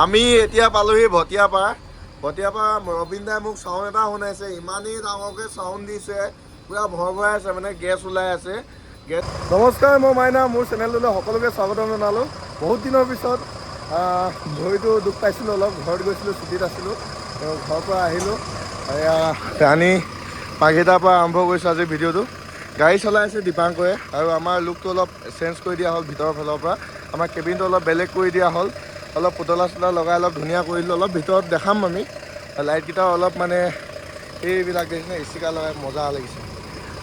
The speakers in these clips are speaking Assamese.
আমি এতিয়া পালোহি ভটিয়াপাৰা। ৰবীন দাই মোক চাউণ্ড এটা শুনাইছে, ইমানেই ডাঙৰকৈ চাউণ্ড দিছে, পূৰা ভৰভৰাই আছে, মানে গেছ ওলাই আছে। নমস্কাৰ, মই মাইনা, মোৰ চেনেলটোলৈ সকলোকে স্বাগতম জনালোঁ। বহুত দিনৰ পিছত ভৰিটো দুখ পাইছিলোঁ অলপ, ঘৰত গৈছিলোঁ, ছুটীত আছিলোঁ, ঘৰৰ পৰা আহিলোঁ। এয়া ৰাণী পাগিতাৰ পৰা আৰম্ভ কৰিছোঁ আজি ভিডিঅ'টো। গাড়ী চলাই আছে দীপাংকৰে, আৰু আমাৰ লুকটো অলপ চেঞ্জ কৰি দিয়া হ'ল ভিতৰৰ ফালৰ পৰা। আমাৰ কেবিনটো অলপ বেলেগ কৰি দিয়া হ'ল, অলপ পুতলা চোতলা লগাই অলপ ধুনীয়া কৰি দিলোঁ। অলপ ভিতৰত দেখাম আমি, লাইটকেইটাও অলপ মানে এইবিলাক দেখিছে, ষ্টিকাৰ লগাই মজা লাগিছে।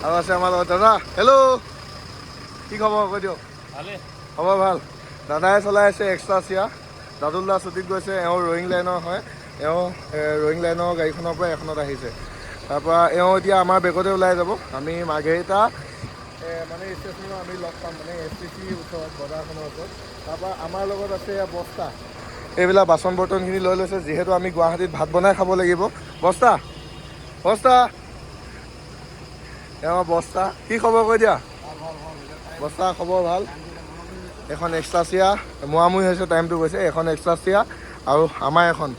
আৰু আছে আমাৰ লগত দাদা। হেল্ল', কি খবৰ কৈ দিয়ক? ভালে খবৰ ভাল। দাদাই চলাই আছে এক্সট্ৰা চিয়া। দাদুল দা ছুটীত গৈছে, এওঁ ৰয়িং লাইনৰ হয়, এওঁ ৰয়িং লাইনৰ গাড়ীখনৰ পৰা এখনত আহিছে। তাৰপৰা এওঁ এতিয়া আমাৰ বেগতে ওলাই যাব। আমি মাৰ্ঘেৰিটা মানে ষ্টেচনত আমি লগ পাম, মানে STC ওচৰত, বজাৰখনৰ ওচৰত। তাৰপৰা আমাৰ লগত আছে বস্তা, এইবিলাক বাচন বৰ্তনখিনি লৈ লৈছে, যিহেতু আমি গুৱাহাটীত ভাত বনাই খাব লাগিব। বস্তা এওঁ বস্তা, কি খবৰ কৈ দিয়া? বস্তা খবৰ ভাল। এখন এক্সট্ৰা চিয়া মোৱামুৰি হৈছে, টাইমটো গৈছে। এখন এক্সট্ৰা চিয়া আৰু আমাৰ এখন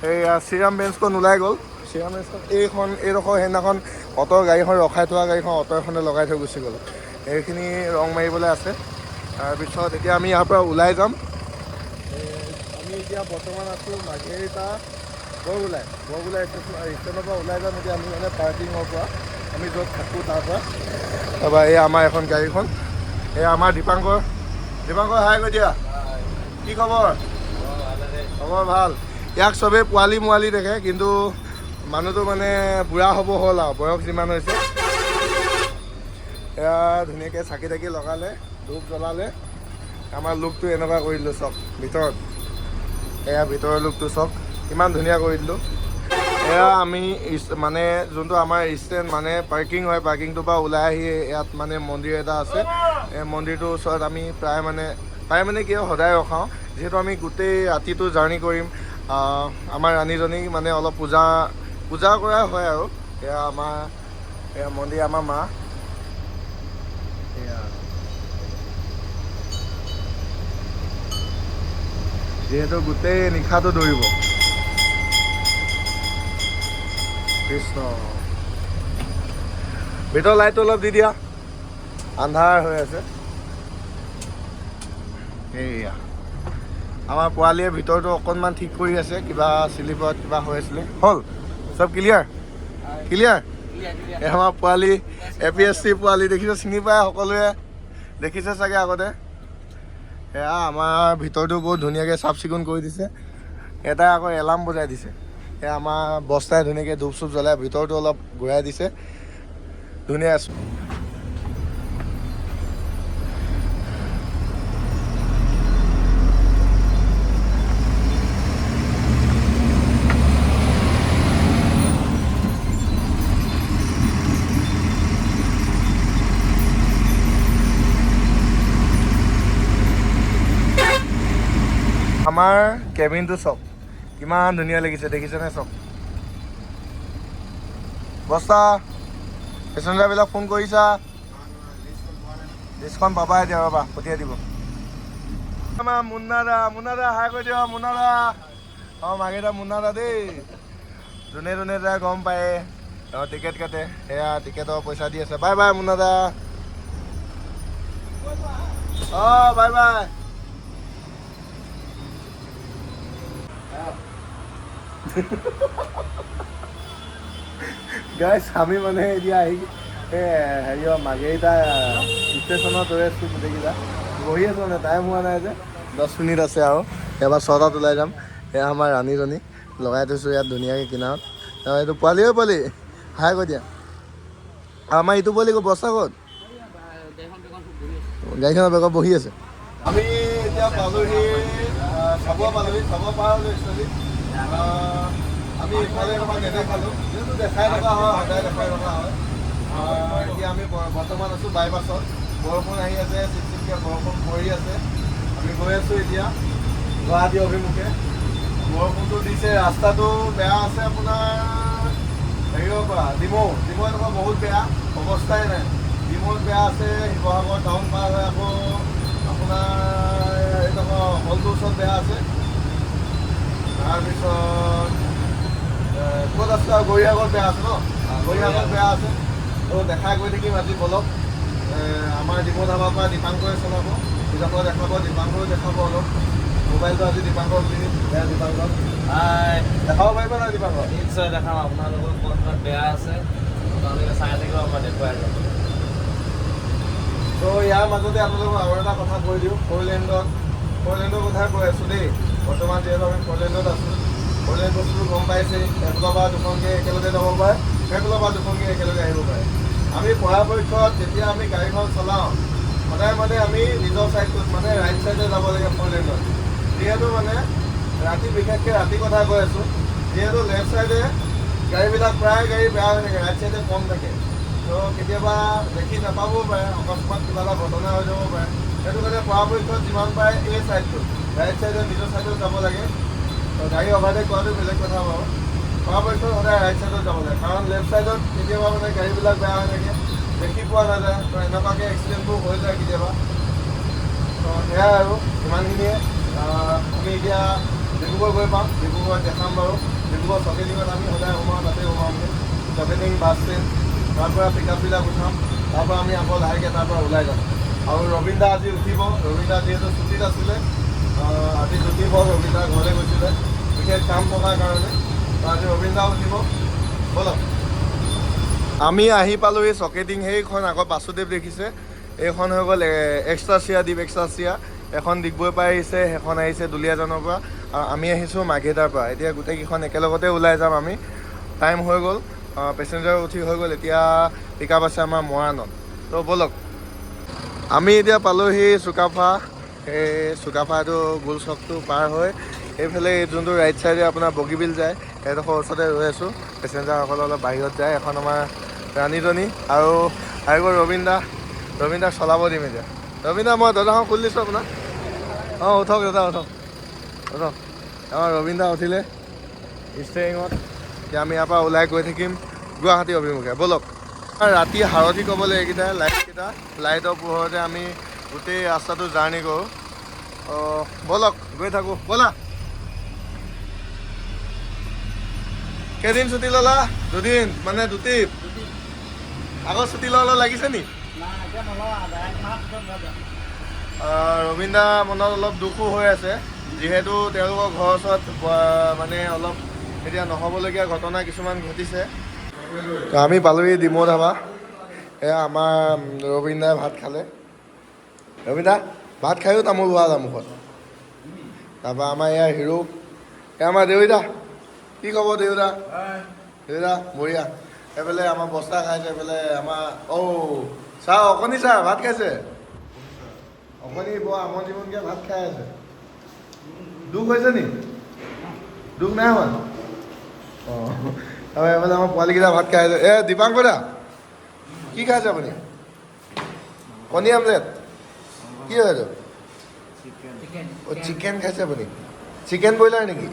এইয়া শ্ৰীৰাম বেঞ্চখন ওলাই গ'ল। শ্ৰীৰাম বেঞ্চখন এইডোখৰ সেইদিনাখন অ'টৰ গাড়ীখন ৰখাই থোৱা গাড়ীখন অ'টো এখনে লগাই থৈ গুচি গ'ল। এইখিনি ৰং মাৰিবলৈ আছে। তাৰপিছত এতিয়া আমি ইয়াৰ পৰা ওলাই যাম। আমি এতিয়া বৰ্তমান আছোঁ মাৰ্ঘেৰিটা বৰগোলাই ষ্টেচনৰ পৰা ওলাই যাম এতিয়া আমি, মানে পাৰ্কিঙৰ পৰা, আমি য'ত থাকোঁ তাৰ পৰা। তাৰপৰা এই আমাৰ এখন গাড়ীখন, এই আমাৰ দীপাংকৰ হাই কৈ দিয়া। কি খবৰ? খবৰ ভাল। ইয়াক চবেই পোৱালি মোৱালি দেখে, কিন্তু মানুহটো মানে বুঢ়া হ'ব হ'ল আৰু, বয়স যিমান হৈছে। এয়া ধুনীয়াকৈ চাকি তাকি লগালে, ধূপ জ্বলালে। আমাৰ লুকটো এনেকুৱা কৰি দিলোঁ চব ভিতৰত। এয়া ভিতৰৰ লুকটো চব ইমান ধুনীয়া কৰি দিলোঁ। এয়া আমি মানে যোনটো আমাৰ ষ্টেণ্ড মানে পাৰ্কিং হয়, পাৰ্কিংটোৰ পৰা ওলাই আহি ইয়াত মানে মন্দিৰ এটা আছে। এই মন্দিৰটোৰ ওচৰত আমি প্ৰায় মানে কি হয়, সদায় ৰখাওঁ, যিহেতু আমি গোটেই ৰাতিটো জাৰ্ণি কৰিম। আমাৰ ৰাণীজনীক মানে অলপ পূজা কৰা হয় আৰু। এয়া আমাৰ এয়া মন্দিৰ, আমাৰ মা। এয়া যিহেতু গোটেই নিশাটো দৌৰিব। কৃষ্ণ, ভিতৰৰ লাইটটো অলপ দি দিয়া, আন্ধাৰ হৈ আছে। এইয়া আমাৰ পোৱালীয়ে ভিতৰটো অকণমান ঠিক কৰি আছে, কিবা শ্লিপত কিবা হৈ আছিলে, হ'ল চব ক্লিয়াৰ। এই আমাৰ পোৱালি APSC পোৱালি দেখিছে, চিনি পায় সকলোৱে, দেখিছে চাগে আগতে। এয়া আমাৰ ভিতৰটো বহুত ধুনীয়াকৈ চাফ চিকুণ কৰি দিছে। এটাই আকৌ এলাৰ্ম বজাই দিছে। এয়া আমাৰ বস্তাই ধুনীয়াকৈ ধূপ চুপ জ্বলাই ভিতৰটো অলপ ঘূৰাই দিছে, ধুনীয়া আছোঁ। আমাৰ কেবিনটো চাওক কিমান ধুনীয়া লাগিছে, দেখিছেনে? চাওক বস্তা, পেচেঞ্জাৰবিলাক ফোন কৰিছা? লিষ্টখন পাবা এতিয়া, ৰ'বা পঠিয়াই দিব। আমাৰ মুন্না দা হাই কৈ দিয়ক। মুন্না দা, অঁ মাৰ্ঘেৰিটা মুন্না দা দেই, যোনে যোনে যায় গম পায়, টিকেট কাটে, সেয়া টিকেটৰ পইচা দি আছে। বাই বাই মুন্না দা। অঁ বাই বাই। গাইছ, আমি মানে এতিয়া আহি হেৰি মাৰ্ঘেৰিটা ষ্টেচনত ৰৈ আছোঁ, গোটেইকেইটা বহি আছোঁ, মানে টাইম হোৱা নাই যে, 10 মিনিট আছে আৰু এবাৰ 6টাত ওলাই যাম। এয়া আমাৰ ৰাণীজনী লগাই থৈছোঁ ইয়াত ধুনীয়াকৈ কিনাৰত। এইটো পোৱালি হাই কৈ দিয়া। আমাৰ ইটো পোৱালি বস্তা ক'ত? গাড়ীখনৰ বেগত বহি আছে। আমি এতিয়া পালোহি, চাব পাৰ হ'লোঁ একচুৱেলি। আমি ইফালে অকণমান নেদেখালোঁ, যিহেতু দেখাই থকা হয়, সদায় দেখাই থকা হয়। এতিয়া আমি বৰ্তমান আছোঁ বাইপাছত। বৰষুণ আহি আছে, চিপচিপকৈ বৰষুণ পৰি আছে। আমি গৈ আছোঁ এতিয়া গুৱাহাটী অভিমুখে। বৰষুণটো দিছে, ৰাস্তাটো বেয়া আছে আপোনাৰ হেৰিৰ পৰা ডিমৌ এনেকুৱা বহুত বেয়া অৱস্থাই নাই। ডিমৌত বেয়া আছে, শিৱসাগৰ টাউন পাৰ হৈ আকৌ আপোনাৰ এইডোখৰ হলটোৰ ওচৰত বেয়া আছে। তাৰপিছত ক'ত আছে আৰু গৰিয়াগত বেয়া আছে ন গৰিয়াগত বেয়া আছে তো দেখাই গৈ থাকিম আজি বলক আমাৰ ডিমৌ ধাবাৰ পৰা দীপাংকৰে চলাব নিজকে দেখাব দীপাংকৰো দেখাব অলপ মোবাইলটো আজি দীপাংকৰ বুলি বেয়া দীপাংকৰ দেখাব পাৰিব নাই দীপাংকৰ নিশ্চয় দেখাম আপোনালোকৰ ক'ত বেয়া আছে আপোনালোকে চাই থাকিব আমাৰ দেখুৱাই যাব তো ইয়াৰ মাজতে আপোনালোকক আৰু এটা কথা কৈ দিওঁ ফ'ৰলেণ্ডৰ কথাই কৈ আছোঁ দেই বৰ্তমান যিহেতু আমি ফ'ৰলেণ্ডত আছোঁ ফ'ৰলেণ্ড বস্তুটো গম পাইছেই এফালৰ পৰা দুখনকৈ একেলগে যাব পাৰে সেইফালৰ পৰা দুখনকৈ একেলগে আহিব পাৰে আমি পৰাপক্ষত যেতিয়া আমি গাড়ীখন চলাওঁ সদায় মানে আমি নিজৰ ছাইডটোত মানে ৰাইট ছাইডে যাব লাগে ফ'ৰলেণ্ডত যিহেতু মানে ৰাতি বিশেষকৈ ৰাতি কথা কৈ আছোঁ যিহেতু লেফ্ট ছাইডে গাড়ীবিলাক প্ৰায় গাড়ী বেয়া হৈ থাকে ৰাইট ছাইডে কম থাকে তো কেতিয়াবা দেখি নাপাবও পাৰে অকস্মাত কিবা এটা ঘটনা হৈ যাব পাৰে সেইটো কাৰণে পৰাপক্ষত যিমান পাৰে এই ছাইডটো ৰাইট ছাইডে নিজৰ ছাইডত যাব লাগে তো গাড়ী অভাৰটেক কৰাটো বেলেগ কথা বাৰু পৰাপক্ষত সদায় ৰাইট ছাইডত যাব লাগে কাৰণ লেফ্ট ছাইডত কেতিয়াবা মানে গাড়ীবিলাক বেয়া হৈ থাকে দেখি পোৱা নাযায় তো এনেকুৱাকৈ এক্সিডেণ্টবোৰ হৈ যায় কেতিয়াবা তো সেয়াই আৰু ইমানখিনিয়ে আমি এতিয়া ডিব্ৰুগড় গৈ পাম ডিব্ৰুগড় দেখাম বাৰু ডিব্ৰুগড় চকেটিঙত আমি সদায় সোমাওঁ তাতে সোমাওঁগৈ চকেটিং বাছ ষ্টেণ্ড তাৰপৰা পিকআপবিলাক উঠাম তাৰপৰা আমি আকৌ লাহেকৈ তাৰপৰা ওলাই যাম আৰু ৰবীন দা আজি উঠিব ৰবীন দা যিহেতু ছুটীত আছিলে আজি ছুটী হ'ল ৰবীন দা ঘৰলৈ গৈছিলে বিশেষ কাম থকাৰ কাৰণে আজি ৰবীন দা উঠিব ব'লক আমি আহি পালোঁহি চকেটিং সেইখন আকৌ বাসুদেৱ দেখিছে এইখন হৈ গ'ল এক্সট্ৰাচিয়া দ্বীপ এক্সট্ৰাচিয়া এখন ডিগবৈ পৰা আহিছে সেইখন আহিছে দুলীয়াজানৰ পৰা আৰু আমি আহিছোঁ মাৰ্ঘেৰিটাৰ পৰা এতিয়া গোটেইকেইখন একেলগতে ওলাই যাম আমি টাইম হৈ গ'ল পেচেঞ্জাৰ উঠি হৈ গ'ল এতিয়া পিকআপ আছে আমাৰ মৰাণত তো ব'লক আমি এতিয়া পালোঁহি চুকাফা সেই চুকাফাটো গোল চকটো পাৰ হৈ এইফালে যোনটো ৰাইট চাইডে আপোনাৰ বগীবিল যায় সেইডোখৰ ওচৰতে ৰৈ আছোঁ পেচেঞ্জাৰসকল অলপ বাহিৰত যায় এখন আমাৰ ৰাণীজনী আৰু গ'ল ৰবীন দাক চলাব দিম এতিয়া ৰবীন দা মই দৰ্জাখন খুলি দিছোঁ আপোনাক উঠক দাদা উঠক আমাৰ ৰবীন দা উঠিলে ষ্টেৰিঙত এতিয়া আমি ইয়াৰ পৰা ওলাই গৈ থাকিম গুৱাহাটী অভিমুখে ব'লক ৰাতি সাৰথি ক'বলৈ এইকেইটা লাইটৰ পোহৰতে আমি গোটেই ৰাস্তাটো জাৰ্ণি কৰোঁ ব'লক গৈ থাকোঁ ব'লা কেইদিন ছুটি ল'লা দুদিন মানে দুটিপ আগত ছুটি ল'ব লাগিছে নি ৰবীন দা মনত অলপ দুখো হৈ আছে যিহেতু তেওঁলোকৰ ঘৰৰ ওচৰত মানে অলপ এতিয়া নহ'বলগীয়া ঘটনা কিছুমান ঘটিছে আমি পালোঁহি ডিমৌ ধাবা এয়া আমাৰ ৰবীন দাই ভাত খালে ৰবীন দা ভাত খায়ো তামোল হোৱা মুখত তাৰপৰা আমাৰ এয়া হিৰো এয়া আমাৰ দেউতা কি খবৰ দেউতা বঢ়িয়া এইফালে আমাৰ বস্তা খাইছে এইফালে আমাৰ ছাৰ অকণি ছাৰ ভাত খাইছে অকণি বৰ আমন জীমনকৈ ভাত খাই আছে দুখ হৈছে নি দুখ নাই হোৱা তাৰপৰা এইফালে আমাৰ পোৱালীকেইটা ভাত খাই আছে দীপাংকৰ দা কি খাইছে আপুনি কণী আমলেট কি হয় এইটো চিকেন খাইছে আপুনি চিকেন ব্ৰইলাৰ নেকি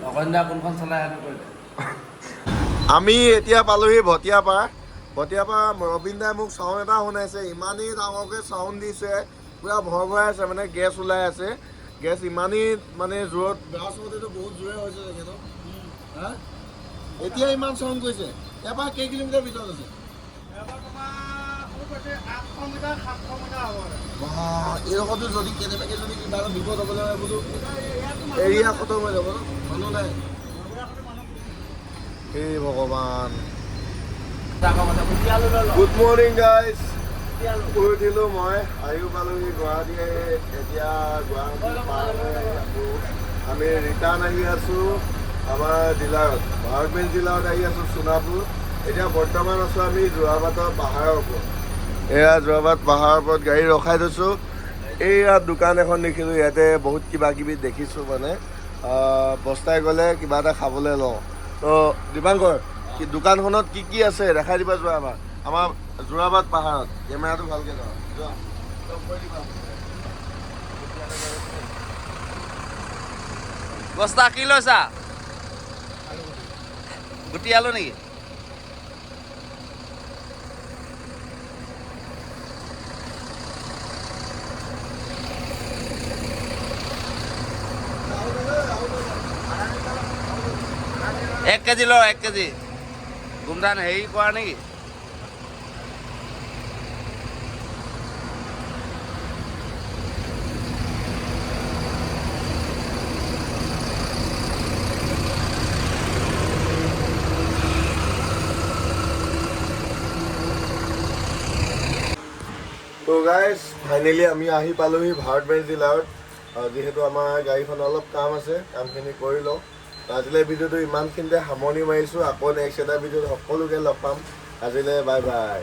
আমি এতিয়া পালোঁহি ভটিয়াপাৰা ৰবীন দাই মোক চাউণ্ড এটা শুনাইছে ইমানেই ডাঙৰকৈ চাউণ্ড দিছে পূৰা ভৰভৰাই আছে মানে গেছ ওলাই আছে গেছ ইমানেই মানে জোৰত বেয়া চবতেতো বহুত জোৰে হৈছে চাগে ন এতিয়া ইমান চাউণ্ড কৰিছে ইয়াৰ পৰা কেই কিলোমিটাৰ ভিতৰত আছে এইডোখৰতো যদি কেনেবাকৈ যদি কিবা এটা বিপদ হ'বলৈ হয় বোলো এৰিয়া খতম হৈ যাব ন মানুহ নাই হে ভগৱান গুড মৰ্ণিং গাইজ শুই উঠিলোঁ মই আহিও পালোঁহি গুৱাহাটী এতিয়া গুৱাহাটী পাৰ হৈ আকৌ আমি ৰিটাৰ্ণ আহি আছোঁ আমাৰ ডিলাৰত ভাৰতবেল ডিলাৰত আহি আছোঁ সোণাপুৰ এতিয়া বৰ্তমান আছোঁ আমি যোৰাবাটৰ পাহাৰৰ ওপৰত এয়া যোৰাবাট পাহাৰৰ ওপৰত গাড়ী ৰখাই থৈছোঁ এইয়া দোকান এখন দেখিলোঁ ইয়াতে বহুত কিবা কিবি দেখিছোঁ মানে বস্তাই গ'লে কিবা এটা খাবলৈ লওঁ তো দীপাংকৰ দোকানখনত কি কি আছে দেখাই দিবা যোৱা আমাৰ যোৰাবাট পাহাৰত কেমেৰাটো ভালকৈ যোৱা বস্তা কি লৈছা গুটি আলু নেকি 1 কেজি ল 1 কেজি গুমধান হেৰি কৰা নেকি তো গাইজ ফাইনেলি আমি আহি পালোহি ভাৰত জিলাত যিহেতু আমাৰ গাড়ীখন অলপ কাম আছে কামখিনি কৰি লওঁ আজিলৈ ভিডিঅ'টো ইমানখিনিতে সামৰণি মাৰিছোঁ আকৌ নেক্সট এটা ভিডিঅ'ত সকলোকে লগ পাম আজিলৈ বাই বাই